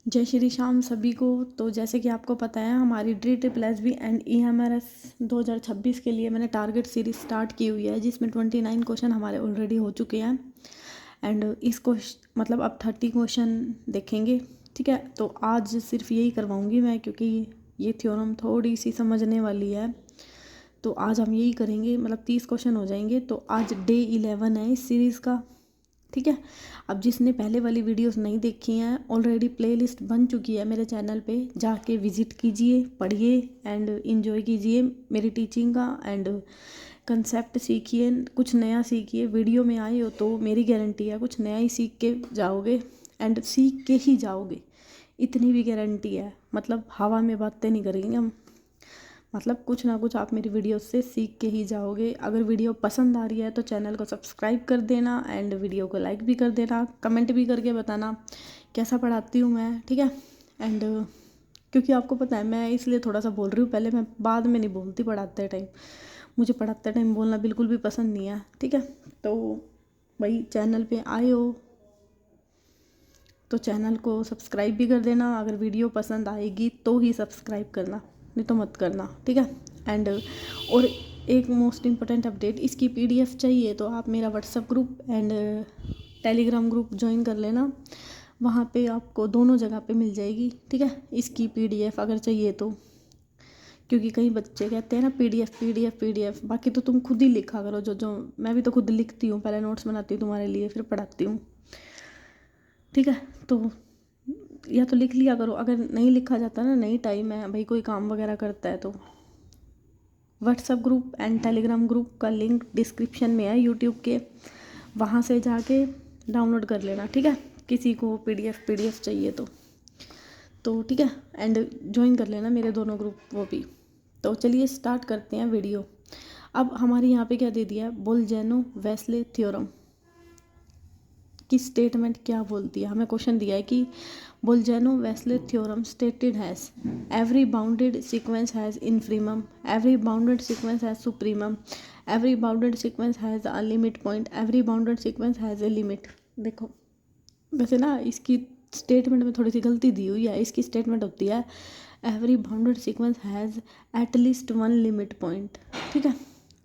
जय श्री श्याम सभी को। तो जैसे कि आपको पता है हमारी DEET एंड EMRS 2026 के लिए मैंने टारगेट सीरीज स्टार्ट की हुई है, जिसमें 29 क्वेश्चन हमारे ऑलरेडी हो चुके हैं। एंड इसको मतलब अब 30 क्वेश्चन देखेंगे, ठीक है। तो आज सिर्फ यही करवाऊंगी मैं, क्योंकि ये थ्योरम थोड़ी सी समझने वाली है। तो आज हम यही करेंगे, मतलब 30 क्वेश्चन हो जाएंगे। तो आज डे 11 है इस सीरीज़ का, ठीक है। अब जिसने पहले वाली वीडियोस नहीं देखी हैं, ऑलरेडी प्लेलिस्ट बन चुकी है मेरे चैनल पे, जाके विजिट कीजिए, पढ़िए एंड इन्जॉय कीजिए मेरी टीचिंग का। एंड कंसेप्ट सीखिए, कुछ नया सीखिए। वीडियो में आए हो तो मेरी गारंटी है कुछ नया ही सीख के जाओगे, एंड सीख के ही जाओगे, इतनी भी गारंटी है। मतलब हवा में बातें नहीं करेंगे हम, मतलब कुछ ना कुछ आप मेरी वीडियो से सीख के ही जाओगे। अगर वीडियो पसंद आ रही है तो चैनल को सब्सक्राइब कर देना, एंड वीडियो को लाइक भी कर देना, कमेंट भी करके बताना कैसा पढ़ाती हूँ मैं, ठीक है। एंड क्योंकि आपको पता है मैं इसलिए थोड़ा सा बोल रही हूँ पहले, मैं बाद में नहीं बोलती पढ़ाते टाइम। मुझे पढ़ाते टाइम बोलना बिल्कुल भी पसंद नहीं है, ठीक है। तो भाई चैनल पे आए हो तो चैनल को सब्सक्राइब भी कर देना। अगर वीडियो पसंद आएगी तो ही सब्सक्राइब करना, नहीं तो मत करना, ठीक है। एंड और एक मोस्ट इम्पोर्टेंट अपडेट, इसकी PDF चाहिए तो आप मेरा WhatsApp group and Telegram group join कर लेना। वहाँ पे आपको दोनों जगह पे मिल जाएगी, ठीक है। इसकी PDF अगर चाहिए तो, क्योंकि कई बच्चे कहते हैं ना PDF, बाकी तो तुम खुद ही लिखा करो। जो जो मैं भी तो खुद लिखती हूँ, पहले नोट्स बनाती हूँ तुम्हारे लिए, फिर पढ़ाती हूँ, ठीक है। तो या तो लिख लिया करो, अगर नहीं लिखा जाता ना, नहीं टाइम है भाई, कोई काम वगैरह करता है, तो WhatsApp group and Telegram group का लिंक डिस्क्रिप्शन में है यूट्यूब के, वहाँ से जाके डाउनलोड कर लेना, ठीक है। किसी को PDF चाहिए तो ठीक है, एंड ज्वाइन कर लेना मेरे दोनों ग्रुप वो भी। तो चलिए स्टार्ट करते हैं वीडियो। अब हमारे यहाँ पे क्या दे दिया है, बोल्जेनो वेस्ले थ्योरम की स्टेटमेंट क्या बोलती है। हमें क्वेश्चन दिया है कि बोल्जेनो वेस्ले theorem stated has every bounded sequence has infimum, every bounded sequence has supremum, every bounded sequence has a limit point, every bounded sequence has a limit. देखो वैसे ना इसकी स्टेटमेंट में थोड़ी सी गलती दी हुई है। इसकी स्टेटमेंट होती है every bounded sequence has at least one limit point, ठीक है।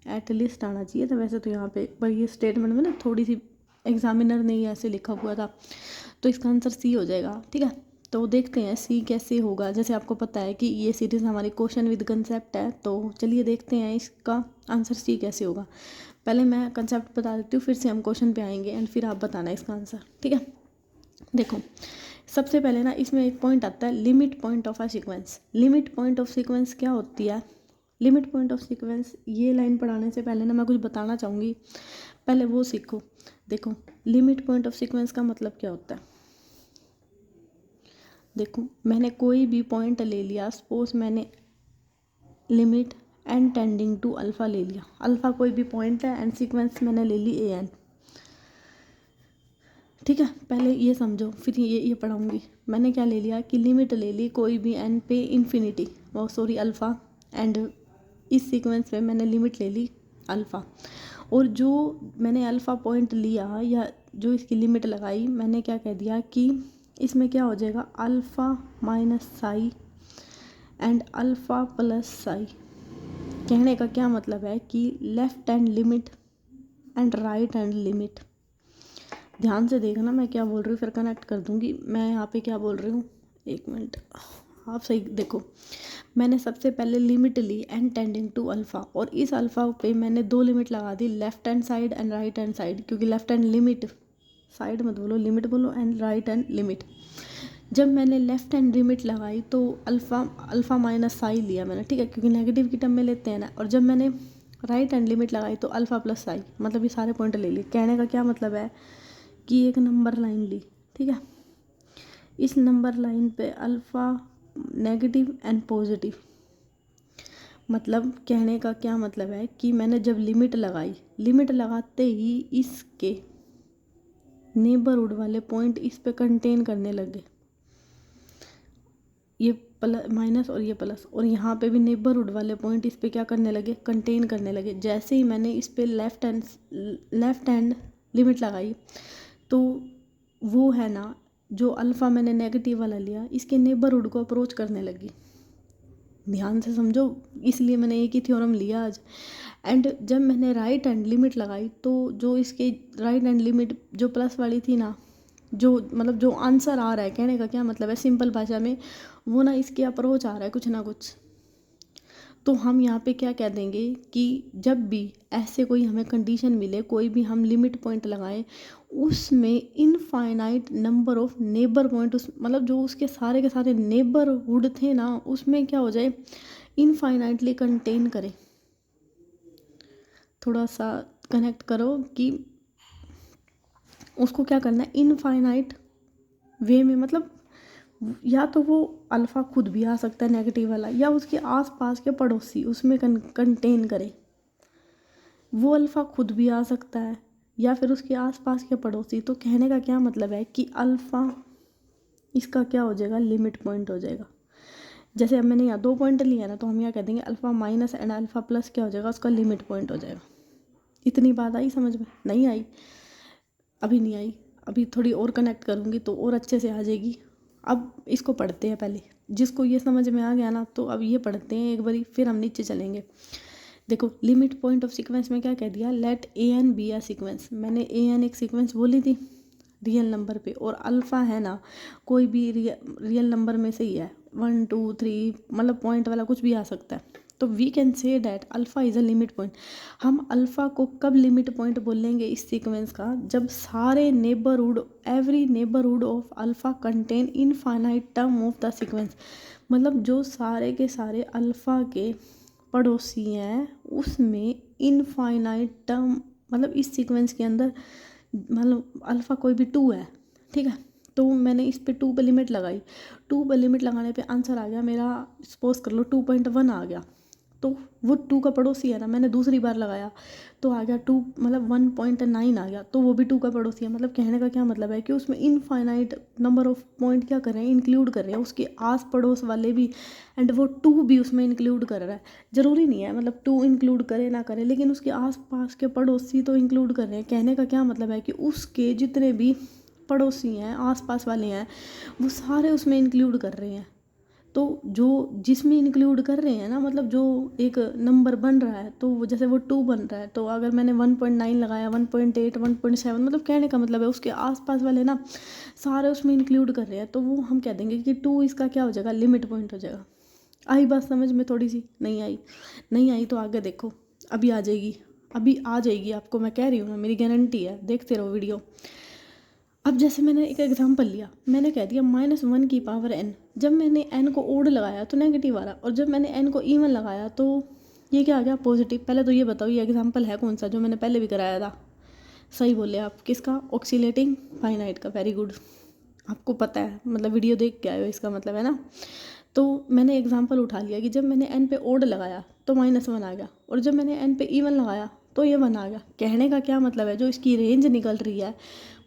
एट लीस्ट आना चाहिए था वैसे तो यहाँ पे, पर ये स्टेटमेंट में ना थोड़ी सी एग्जामिनर ने ही ऐसे लिखा हुआ था, तो इसका आंसर सी हो जाएगा, ठीक है। तो देखते हैं सी कैसे होगा। जैसे आपको पता है कि ये सीरीज़ हमारी क्वेश्चन विद कंसेप्ट है, तो चलिए देखते हैं इसका आंसर सी कैसे होगा। पहले मैं कंसेप्ट बता देती हूँ, फिर से हम क्वेश्चन पे आएंगे एंड फिर आप बताना इसका आंसर, ठीक है। देखो सबसे पहले ना इसमें एक पॉइंट आता है limit point of a sequence. Limit point of sequence क्या होती है, लिमिट पॉइंट ऑफ सीक्वेंस, ये लाइन पढ़ाने से पहले ना मैं कुछ बताना चाहूँगी, पहले वो सीखो। देखो लिमिट पॉइंट ऑफ सीक्वेंस का मतलब क्या होता है। देखो मैंने कोई भी पॉइंट ले लिया, सपोज मैंने limit n tending to alpha ले लिया, अल्फ़ा कोई भी पॉइंट है एंड सीक्वेंस मैंने ले ली AN, ठीक है। पहले ये समझो फिर ये पढ़ाऊँगी। मैंने क्या ले लिया कि लिमिट ले ली कोई भी n पे इन्फिनिटी, वो सॉरी अल्फ़ा, एंड इस सीक्वेंस में मैंने लिमिट ले ली अल्फ़ा, और जो मैंने अल्फ़ा पॉइंट लिया या जो इसकी लिमिट लगाई, मैंने क्या कह दिया कि इसमें क्या हो जाएगा alpha minus psi and alpha plus psi. कहने का क्या मतलब है कि left hand limit and right hand limit. ध्यान से देखना मैं क्या बोल रही हूँ, फिर कनेक्ट कर दूँगी मैं यहाँ पे क्या बोल रही हूँ। एक मिनट आप सही देखो, मैंने सबसे पहले लिमिट ली एन टेंडिंग टू अल्फ़ा, और इस अल्फ़ा पे मैंने दो लिमिट लगा दी, left hand side and right hand side, क्योंकि लेफ्ट हैंड लिमिट, साइड मत बोलो लिमिट बोलो, एंड राइट हैंड लिमिट। जब मैंने लेफ्ट हैंड लिमिट लगाई तो अल्फ़ा माइनस साई लिया मैंने, ठीक है, क्योंकि नेगेटिव की टर्म में लेते हैं ना। और जब मैंने राइट हैंड लिमिट लगाई तो अल्फ़ा प्लस साई, मतलब ये सारे पॉइंट ले लिए। कहने का क्या मतलब है कि एक नंबर लाइन ली, ठीक है, इस नंबर लाइन पे अल्फ़ा नेगेटिव एंड पॉजिटिव, मतलब कहने का क्या मतलब है कि मैंने जब लिमिट लगाई, लिमिट लगाते ही इसके नेबरहुड वाले पॉइंट इस पे कंटेन करने लगे, ये प्लस माइनस और ये प्लस, और यहाँ पे भी नेबरहुड वाले पॉइंट इस पे क्या करने लगे, कंटेन करने लगे। जैसे ही मैंने इस पे लेफ्ट हैंड लिमिट लगाई तो वो है ना, जो अल्फ़ा मैंने नेगेटिव वाला लिया, इसके नेबरहुड को अप्रोच करने लगी। ध्यान से समझो, इसलिए मैंने एक ही थ्योरम लिया आज। एंड जब मैंने राइट हैंड लिमिट लगाई तो जो इसके राइट हैंड लिमिट जो प्लस वाली थी ना, जो मतलब जो आंसर आ रहा है, कहने का क्या मतलब है सिंपल भाषा में, वो ना इसके अप्रोच आ रहा है कुछ ना कुछ। तो हम यहाँ पे क्या कह देंगे कि जब भी ऐसे कोई हमें कंडीशन मिले, कोई भी हम लिमिट पॉइंट लगाएं, उसमें infinite number of neighbour point, उस मतलब जो उसके सारे के सारे नेबरहुड थे ना, उसमें क्या हो जाए, इनफाइनाइटली कंटेन करे। थोड़ा सा कनेक्ट करो कि उसको क्या करना है, इनफाइनाइट वे में, मतलब या तो वो अल्फ़ा खुद भी आ सकता है नेगेटिव वाला, या उसके आसपास के पड़ोसी उसमें कंटेन करे। वो अल्फ़ा खुद भी आ सकता है या फिर उसके आसपास के पड़ोसी। तो कहने का क्या मतलब है कि अल्फ़ा इसका क्या हो जाएगा, लिमिट पॉइंट हो जाएगा। जैसे अब मैंने यहाँ 2 पॉइंट लिया ना, तो हम यहाँ कह देंगे alpha minus and alpha plus क्या हो जाएगा, उसका लिमिट पॉइंट हो जाएगा। इतनी बात आई समझ में? नहीं आई? अभी नहीं आई, अभी थोड़ी और कनेक्ट करूँगी तो और अच्छे से आ जाएगी। अब इसको पढ़ते हैं पहले, जिसको ये समझ में आ गया ना, तो अब ये पढ़ते हैं एक बारी, फिर हम नीचे चलेंगे। देखो लिमिट पॉइंट ऑफ सीक्वेंस में क्या कह दिया, let a n be a sequence. मैंने ए एन एक सीक्वेंस बोली थी रियल नंबर पे, और अल्फ़ा है ना कोई भी रियल नंबर में से ही है, 1 2 3, मतलब पॉइंट वाला कुछ भी आ सकता है। तो we can say that alpha is a limit point. हम अल्फ़ा को कब लिमिट पॉइंट बोलेंगे इस सीक्वेंस का, जब सारे neighbourhood, every neighbourhood of alpha contain infinite term of the sequence. मतलब जो सारे के सारे अल्फ़ा के पड़ोसी हैं उसमें इनफाइनाइट टर्म, मतलब इस सीक्वेंस के अंदर, मतलब अल्फ़ा कोई भी 2 है, ठीक है। तो मैंने इस पे 2 पे लिमिट लगाई, 2 पे लिमिट लगाने पे आंसर आ गया मेरा, सपोज कर लो 2.1 आ गया। तो वो 2 का पड़ोसी है ना, मैंने दूसरी बार लगाया तो आ गया 2, मतलब 1.9 आ गया, तो वो भी 2 का पड़ोसी है। मतलब कहने का क्या मतलब है कि उसमें इनफाइनाइट नंबर ऑफ पॉइंट क्या कर रहे हैं, इंक्लूड कर रहे हैं, उसके आस पड़ोस वाले भी, एंड वो 2 भी उसमें इंक्लूड कर रहा है। ज़रूरी नहीं है मतलब 2 इंक्लूड करे ना करे, लेकिन उसके आस पास के पड़ोसी तो इंक्लूड कर रहे हैं। कहने का क्या मतलब है कि उसके जितने भी पड़ोसी हैं, आसपास वाले हैं, वो सारे उसमें इंक्लूड कर रहे हैं। तो जो जिसमें इंक्लूड कर रहे हैं ना, मतलब जो एक नंबर बन रहा है, तो वो जैसे वो 2 बन रहा है, तो अगर मैंने 1.9 लगाया, 1.8, 1.7, मतलब कहने का मतलब है उसके आसपास वाले ना सारे उसमें इंक्लूड कर रहे हैं, तो वो हम कह देंगे कि 2 इसका क्या हो जाएगा, लिमिट पॉइंट हो जाएगा। आई बात समझ में थोड़ी सी? नहीं आई? नहीं आई तो आगे देखो, अभी आ जाएगी, अभी आ जाएगी आपको, मैं कह रही हूँ ना, मेरी गारंटी है, देखते रहो वीडियो। अब जैसे मैंने एक एग्जांपल लिया, मैंने कह दिया -1 की पावर n। जब मैंने n को ओड लगाया तो नेगेटिव आ रहा, और जब मैंने n को इवन लगाया तो ये क्या आ गया, पॉजिटिव। पहले तो ये बताओ ये एग्जांपल है कौन सा, जो मैंने पहले भी कराया था? सही बोले आप, किसका? ऑक्सीलेटिंग फाइनाइट का। वेरी गुड, आपको पता है, मतलब वीडियो देख के आए हो, इसका मतलब है ना। तो मैंने एग्जांपल उठा लिया कि जब मैंने n पे ओड लगाया तो -1 आ गया, और जब मैंने n पे इवन लगाया तो ये 1 आ गया। कहने का क्या मतलब है, जो इसकी रेंज निकल रही है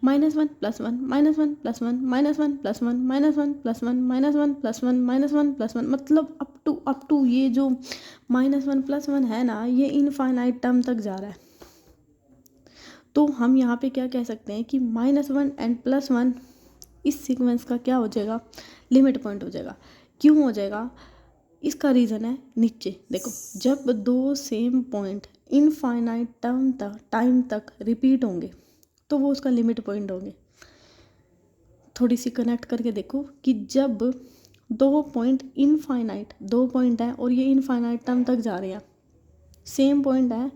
-1 +1 -1 +1 -1 +1 -1 +1 -1 +1 -1 +1, मतलब अप टू ये जो -1 +1 है ना, ये इनफाइनाइट टर्म तक जा रहा है। तो हम यहाँ पे क्या कह सकते हैं कि -1 एंड +1 इस सीक्वेंस का क्या हो जाएगा, लिमिट पॉइंट हो जाएगा। क्यों हो जाएगा? इसका रीज़न है नीचे देखो, जब 2 सेम पॉइंट इनफाइनाइट टाइम तक रिपीट होंगे तो वो उसका लिमिट पॉइंट होंगे। थोड़ी सी कनेक्ट करके देखो कि जब 2 पॉइंट इनफाइनाइट, 2 पॉइंट है और ये इनफाइनाइट टर्म तक जा रहे हैं, सेम पॉइंट है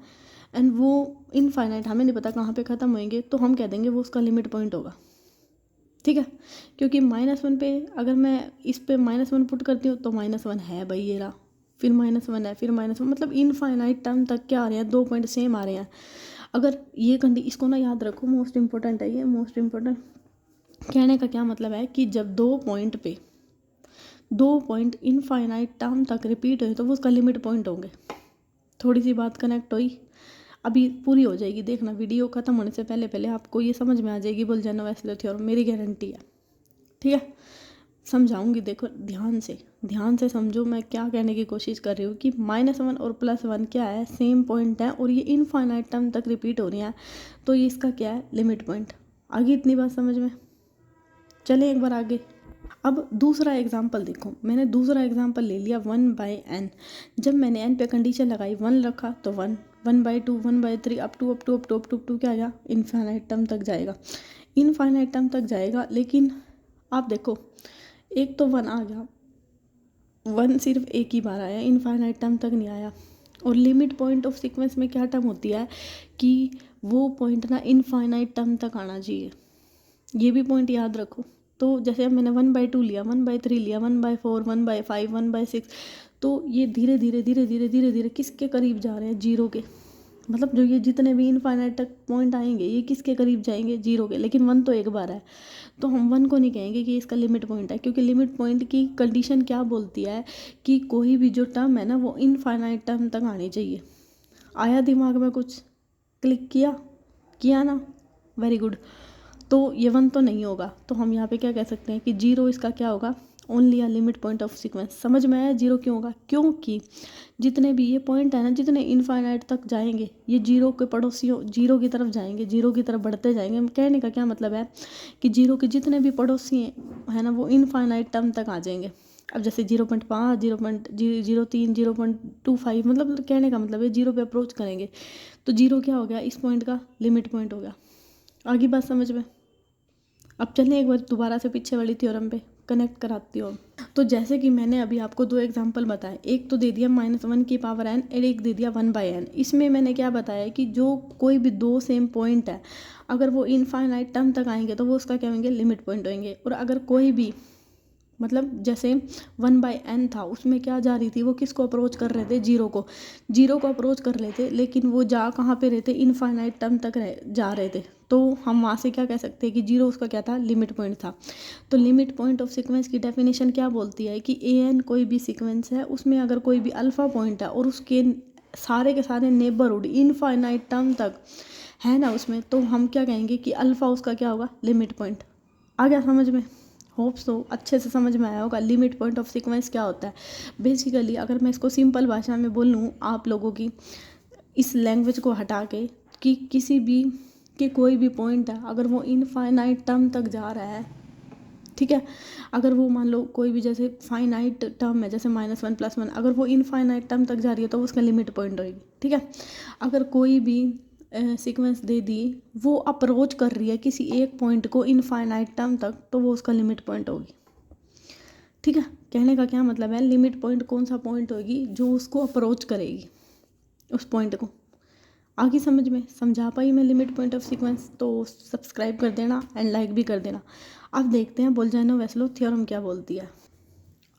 एंड वो इनफाइनाइट, हमें नहीं पता कहाँ पे ख़त्म होंगे, तो हम कह देंगे वो उसका लिमिट पॉइंट होगा, ठीक है। क्योंकि -1 पे अगर मैं इस पे -1 पुट करती हूँ तो -1 है भाई, ये रहा, फिर -1 है, फिर -1, मतलब इनफाइनाइट टर्म तक क्या आ रहे हैं, 2 पॉइंट सेम आ रहे हैं। अगर ये इसको ना याद रखो, मोस्ट इंपॉर्टेंट है ये, मोस्ट इंपॉर्टेंट। कहने का क्या मतलब है कि जब 2 पॉइंट पे 2 पॉइंट इनफाइनाइट टर्म तक रिपीट हुए तो वो उसका लिमिट पॉइंट होंगे। थोड़ी सी बात कनेक्ट हुई, अभी पूरी हो जाएगी, देखना वीडियो ख़त्म होने से पहले पहले आपको ये समझ में आ जाएगी, बोल जाना वैसे थ्योरम, मेरी गारंटी है, ठीक है। समझाऊंगी, देखो ध्यान से समझो मैं क्या कहने की कोशिश कर रही हूँ कि -1 और +1 क्या है, सेम पॉइंट है और ये इनफाइनाइट टर्म तक रिपीट हो रही हैं, तो ये इसका क्या है, लिमिट पॉइंट। आगे इतनी बात समझ में? चलें एक बार आगे। अब दूसरा एग्जाम्पल देखो, मैंने दूसरा एग्जाम्पल ले लिया 1/n। जब मैंने n पे कंडीशन लगाई 1 रखा तो 1, 1/2, 1/3 अप टू क्या गया, इनफाइनाइट टर्म तक जाएगा, इनफाइनाइट टर्म तक जाएगा। लेकिन आप देखो, एक तो 1 आ गया, 1 सिर्फ एक ही बार आया, इनफाइनाइट टर्म तक नहीं आया। और लिमिट पॉइंट ऑफ सीक्वेंस में क्या टर्म होती है कि वो पॉइंट ना इनफाइनाइट टर्म तक आना चाहिए, ये भी पॉइंट याद रखो। तो जैसे अब मैंने 1/2 लिया, 1/3 लिया, 1/4, 1/5, 1/6, तो ये धीरे धीरे धीरे धीरे धीरे धीरे किसके करीब जा रहे हैं, जीरो के। मतलब जो ये जितने भी इनफाइनाइट तक पॉइंट आएंगे ये किसके करीब जाएंगे, जीरो के। लेकिन 1 तो एक बार है, तो हम 1 को नहीं कहेंगे कि इसका लिमिट पॉइंट है, क्योंकि लिमिट पॉइंट की कंडीशन क्या बोलती है कि कोई भी जो टर्म है ना वो इनफाइनाइट टर्म तक आनी चाहिए। आया दिमाग में कुछ, क्लिक किया ना, वेरी गुड। तो ये 1 तो नहीं होगा, तो हम यहाँ पे क्या कह सकते हैं कि जीरो इसका क्या होगा, only a limit point of sequence. समझ में आया जीरो क्यों होगा, क्योंकि जितने भी ये पॉइंट है ना, जितने इनफाइनाइट तक जाएंगे ये जीरो के पड़ोसियों, जीरो की तरफ जाएंगे, जीरो की तरफ बढ़ते जाएंगे। कहने का क्या मतलब है कि जीरो के जितने भी पड़ोसी है ना वो इनफाइनाइट टर्म तक आ जाएंगे। अब जैसे 0.5, 0.03, 0.25, मतलब कहने का मतलब है जीरो पे अप्रोच करेंगे तो जीरो क्या हो गया, इस पॉइंट का लिमिट पॉइंट हो गया। आगे बात समझ में। अब चलें एक बार दोबारा से पीछे वाली थ्योरम पे कनेक्ट कराती हूँ। तो जैसे कि मैंने अभी आपको 2 एग्जांपल बताए, एक तो दे दिया -1 की पावर n और एक दे दिया 1/n। इसमें मैंने क्या बताया कि जो कोई भी 2 सेम पॉइंट है अगर वो इनफाइनाइट टर्म तक आएंगे तो वो उसका क्या होंगे, लिमिट पॉइंट होंगे। और अगर कोई भी मतलब जैसे 1/n था, उसमें क्या जा रही थी, वो किसको अप्रोच कर रहे थे, जीरो को अप्रोच कर रहे थे, लेकिन वो जा कहाँ पे रहे थे, इनफाइनाइट टर्म तक जा रहे थे। तो हम वहाँ से क्या कह सकते हैं कि जीरो उसका क्या था, लिमिट पॉइंट था। तो लिमिट पॉइंट ऑफ सीक्वेंस की डेफिनेशन क्या बोलती है कि an कोई भी सीक्वेंस है, उसमें अगर कोई भी अल्फा पॉइंट है और उसके सारे के सारे नेबरहुड इनफाइनाइट टर्म तक है ना उसमें, तो हम क्या कहेंगे कि अल्फा उसका क्या होगा, लिमिट पॉइंट। आ गया समझ में, होप सो अच्छे से समझ में आया होगा लिमिट पॉइंट ऑफ सीक्वेंस क्या होता है। बेसिकली अगर मैं इसको सिंपल भाषा में बोलूँ आप लोगों की, इस लैंग्वेज को हटा के, कि किसी भी कि कोई भी पॉइंट है अगर वो इनफाइनाइट टर्म तक जा रहा है, ठीक है, अगर वो मान लो कोई भी जैसे फाइनाइट टर्म है जैसे -1 +1, अगर वो इनफाइनाइट टर्म तक जा रही है तो वो उसका लिमिट पॉइंट होगी, ठीक है। अगर कोई भी सीक्वेंस दे दी वो अप्रोच कर रही है किसी एक पॉइंट को इनफाइनाइट टर्म तक, तो वो उसका लिमिट पॉइंट होगी, ठीक है। कहने का क्या मतलब है, लिमिट पॉइंट कौन सा पॉइंट होगी, जो उसको अप्रोच करेगी उस पॉइंट को। आगे समझ में, समझा पाई मैं लिमिट पॉइंट ऑफ सीक्वेंस। तो सब्सक्राइब कर देना एंड लाइक भी कर देना। अब देखते हैं बोल्जानो-वेस्लो थ्योरम क्या बोलती है।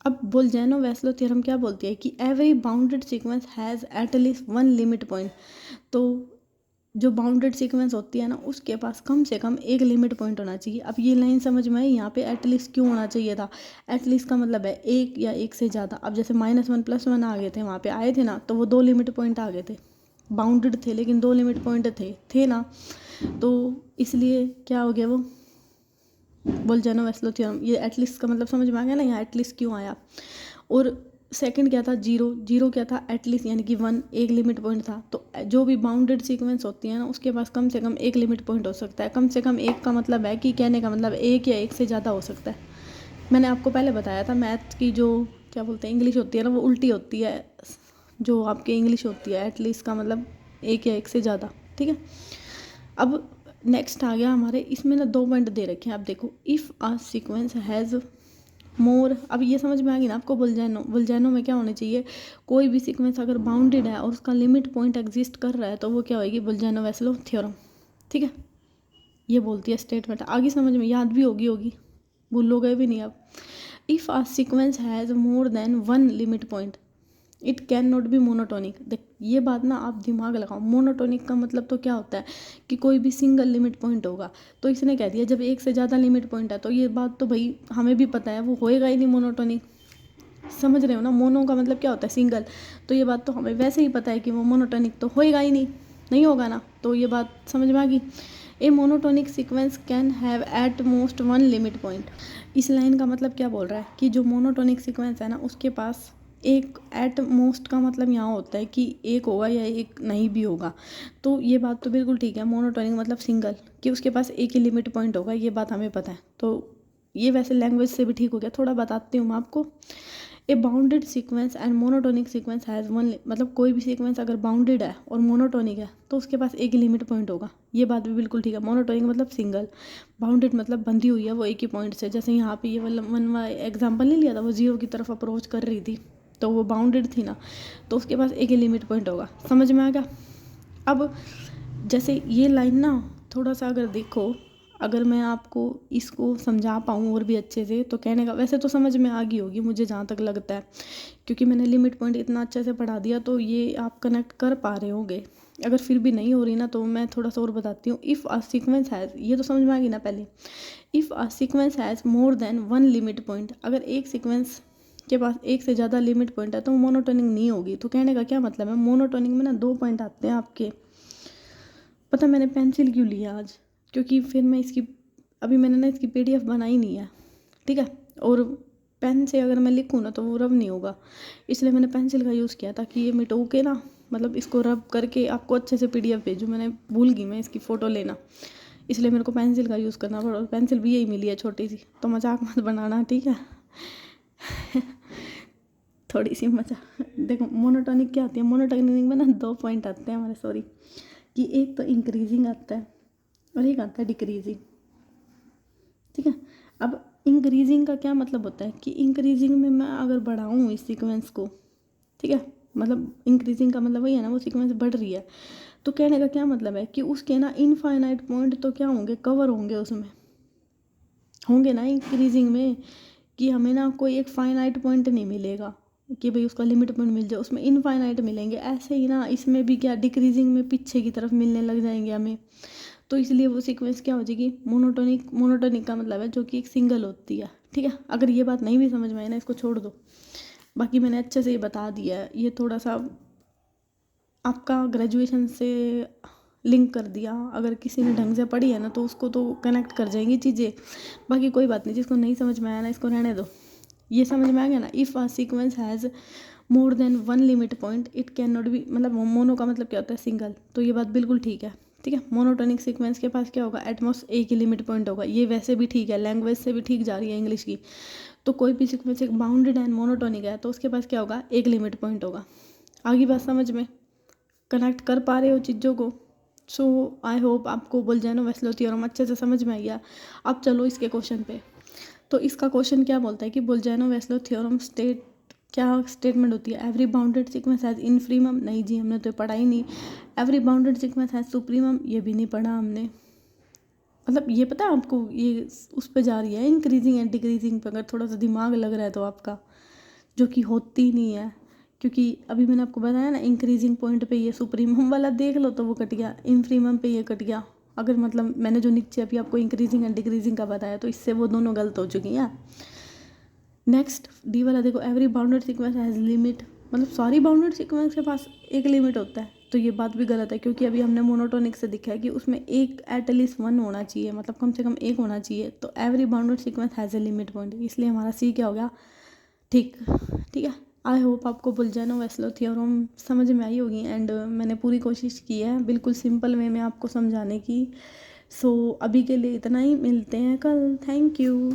अब बोल्जानो-वेस्लो थ्योरम क्या बोलती है कि every bounded sequence has at least 1 limit point. तो जो बाउंडेड सीक्वेंस होती है ना उसके पास कम से कम एक लिमिट पॉइंट होना चाहिए। अब ये लाइन समझ में आई, यहाँ पे एटलीस्ट क्यों होना चाहिए था, एटलीस्ट का मतलब है एक या एक से ज़्यादा। अब जैसे -1 +1 आ गए थे, वहाँ पे आए थे ना, तो वो 2 लिमिट पॉइंट आ गए थे, बाउंडेड थे लेकिन 2 लिमिट पॉइंट थे ना, तो इसलिए क्या हो गया वो बोल्जानो-वेस्लो थ्योरम। ये एटलीस्ट का मतलब समझ में आ गया ना, यहाँ एटलीस्ट क्यों आया। और सेकंड क्या था, जीरो क्या था, एटलीस्ट यानी कि 1 एक लिमिट पॉइंट था। तो जो भी बाउंडेड सीक्वेंस होती है ना उसके पास कम से कम एक लिमिट पॉइंट हो सकता है। कम से कम एक का मतलब है कि कहने का मतलब एक या एक से ज़्यादा हो सकता है। मैंने आपको पहले बताया था मैथ की जो क्या बोलते हैं इंग्लिश होती है ना वो उल्टी होती है, जो आपकी इंग्लिश होती है एटलीस्ट का मतलब एक या एक से ज़्यादा, ठीक है। अब नेक्स्ट आ गया हमारे, इसमें ना 2 पॉइंट दे रखे हैं। आप देखो, if a sequence has more, अब ये समझ में आ गई ना आपको, बुलजैनो में क्या होना चाहिए, कोई भी सीक्वेंस अगर बाउंडेड है और उसका लिमिट पॉइंट एग्जिस्ट कर रहा है तो वो क्या होगी, बुलजैनो-वेस्लो थ्योरम, ठीक है। ये बोलती है स्टेटमेंट। आगे समझ में याद भी होगी, भूलोगे भी नहीं अब। If a sequence has more than 1 limit point it can not be monotonic. देख ये बात ना आप दिमाग लगाओ, मोनोटोनिक का मतलब तो क्या होता है कि कोई भी सिंगल लिमिट पॉइंट होगा। तो इसने कह दिया जब एक से ज़्यादा लिमिट पॉइंट है तो ये बात तो भाई हमें भी पता है वो होएगा ही नहीं मोनोटोनिक। समझ रहे हो ना, मोनो का मतलब क्या होता है, सिंगल। तो ये बात तो हमें वैसे ही पता है कि वो मोनोटोनिक तो होएगा ही नहीं, नहीं होगा ना। तो ये बात समझ में आ गई। A monotonic sequence can have at most 1 limit point. इस लाइन का मतलब क्या बोल रहा है कि जो मोनोटोनिक सीक्वेंस है ना उसके पास एक एट मोस्ट का मतलब यहाँ होता है कि एक होगा या एक नहीं भी होगा। तो ये बात तो बिल्कुल ठीक है, मोनोटोनिक मतलब सिंगल, कि उसके पास एक ही लिमिट पॉइंट होगा, ये बात हमें पता है। तो ये वैसे लैंग्वेज से भी ठीक हो गया, थोड़ा बताती हूँ मैं आपको। A bounded sequence and monotonic sequence has one, मतलब कोई भी सीक्वेंस अगर बाउंडेड है और मोनोटोनिक है तो उसके पास एक ही लिमिट पॉइंट होगा। ये बात भी बिल्कुल ठीक है। मोनोटोनिक मतलब सिंगल, बाउंडेड मतलब बंधी हुई है वो एक ही पॉइंट से। जैसे यहाँ पे ये मतलब वन एग्जाम्पल नहीं लिया था, वो जीरो की तरफ अप्रोच कर रही थी तो वो बाउंडेड थी ना, तो उसके पास एक ही लिमिट पॉइंट होगा। समझ में आ गया? अब जैसे ये लाइन ना थोड़ा सा अगर देखो, अगर मैं आपको इसको समझा पाऊँ और भी अच्छे से तो कहने का, वैसे तो समझ में आ गई होगी मुझे जहाँ तक लगता है, क्योंकि मैंने लिमिट पॉइंट इतना अच्छे से पढ़ा दिया, तो ये आप कनेक्ट कर पा रहे होंगे। अगर फिर भी नहीं हो रही ना तो मैं थोड़ा सा और बताती हूँ। इफ़ अ सीक्वेंस हैज़, ये तो समझ में आ गई ना पहले। If a sequence has more than one limit point, अगर एक सीक्वेंस के पास एक से ज़्यादा लिमिट पॉइंट है तो मोनोटोनिक नहीं होगी। तो कहने का क्या मतलब है, मोनोटोनिक में ना 2 पॉइंट आते हैं आपके। पता मैंने पेंसिल क्यों लिया आज, क्योंकि फिर मैं इसकी, अभी मैंने ना इसकी पीडीएफ बनाई नहीं है, ठीक है, और पेन से अगर मैं लिखूँ ना तो वो रब नहीं होगा, इसलिए मैंने पेंसिल का यूज़ किया ताकि ये मिटो के ना, मतलब इसको रब करके आपको अच्छे से पीडीएफ भेजूँ। मैंने भूल गई मैं इसकी फ़ोटो लेना, इसलिए मेरे को पेंसिल का यूज़ करना पड़ा। पेंसिल भी यही मिली है छोटी सी, तो मजाक मत बनाना, ठीक है। थोड़ी सी मजाक। देखो मोनोटोनिक क्या होती है, मोनोटोनिक में ना 2 पॉइंट आते हैं हमारे, सॉरी, कि एक तो इंक्रीजिंग आता है और एक आता है डिक्रीजिंग, ठीक है। अब इंक्रीजिंग का क्या मतलब होता है कि इंक्रीजिंग में मैं अगर बढ़ाऊँ इस सीक्वेंस को, ठीक है, मतलब इंक्रीजिंग का मतलब वही है ना, वो सीक्वेंस बढ़ रही है, तो कहने का क्या मतलब है कि उसके ना इनफाइनाइट पॉइंट तो क्या होंगे, कवर होंगे, उसमें होंगे ना इंक्रीजिंग में, कि हमें ना कोई एक फाइनाइट पॉइंट नहीं मिलेगा कि भाई उसका लिमिट पॉइंट मिल जाए, उसमें इनफाइनाइट मिलेंगे। ऐसे ही ना इसमें भी क्या, डिक्रीजिंग में पीछे की तरफ मिलने लग जाएंगे हमें, तो इसलिए वो सीक्वेंस क्या हो जाएगी, मोनोटोनिक। मोनोटोनिक का मतलब है जो कि एक सिंगल होती है, ठीक है। अगर ये बात नहीं भी समझ में आई ना, इसको छोड़ दो, बाकी मैंने अच्छे से ये बता दिया है। ये थोड़ा सा आपका ग्रेजुएशन से लिंक कर दिया, अगर किसी ने ढंग से पढ़ी है ना तो उसको तो कनेक्ट कर जाएंगी चीज़ें। बाकी कोई बात नहीं, जिसको नहीं समझ में आया ना इसको रहने दो। ये समझ में आ गया ना, if a sequence has more than one limit point it can not be, मतलब मोनो का मतलब क्या होता है, सिंगल, तो ये बात बिल्कुल ठीक है, ठीक है। मोनोटोनिक सीक्वेंस के पास क्या होगा, एटमोस्ट एक ही लिमिट पॉइंट होगा। ये वैसे भी ठीक है, लैंग्वेज से भी ठीक जा रही है इंग्लिश की। तो कोई भी सीक्वेंस एक बाउंडेड एंड मोनोटोनिक है तो उसके पास क्या होगा, एक लिमिट पॉइंट होगा। आगे बात समझ में, कनेक्ट कर पा रहे हो चीज़ों को? सो आई होप आपको बोल्जानो-वेस्लो थ्योरम अच्छे से समझ में आ गया। अब चलो इसके क्वेश्चन पे। तो इसका क्वेश्चन क्या बोलता है कि बोल्जानो-वेस्लो थ्योरम स्टेट, क्या स्टेटमेंट होती है, every bounded sequence has infimum, नहीं जी हमने तो पढ़ा ही नहीं। Every bounded sequence has supremum, ये भी नहीं पढ़ा हमने। मतलब ये पता है आपको, ये उस पे जा रही है इंक्रीजिंग एंड डिक्रीजिंग पे, अगर थोड़ा सा दिमाग लग रहा है तो आपका, जो कि होती नहीं है, क्योंकि अभी मैंने आपको बताया ना इंक्रीजिंग पॉइंट पे ये सुप्रीमम वाला देख लो तो वो कट गया, इनफीमम पे ये कट गया। अगर मतलब मैंने जो नीचे अभी आपको इंक्रीजिंग एंड डिक्रीजिंग का बताया तो इससे वो दोनों गलत हो चुकी हैं। नेक्स्ट डी वाला देखो, every bounded sequence has limit, मतलब सारी बाउंडेड सीक्वेंस के पास एक लिमिट होता है, तो ये बात भी गलत है, क्योंकि अभी हमने मोनोटोनिक से दिखा है कि उसमें एक एटलीस्ट वन होना चाहिए, मतलब कम से कम एक होना चाहिए। तो every bounded sequence has a limit point, इसलिए हमारा सी क्या हो गया, ठीक, ठीक है। आई होप आपको बोल्जानो-वेस्लो थ्योरम समझ में आई होगी, एंड मैंने पूरी कोशिश की है बिल्कुल सिंपल वे में आपको समझाने की। सो अभी के लिए इतना ही, मिलते हैं कल, थैंक यू।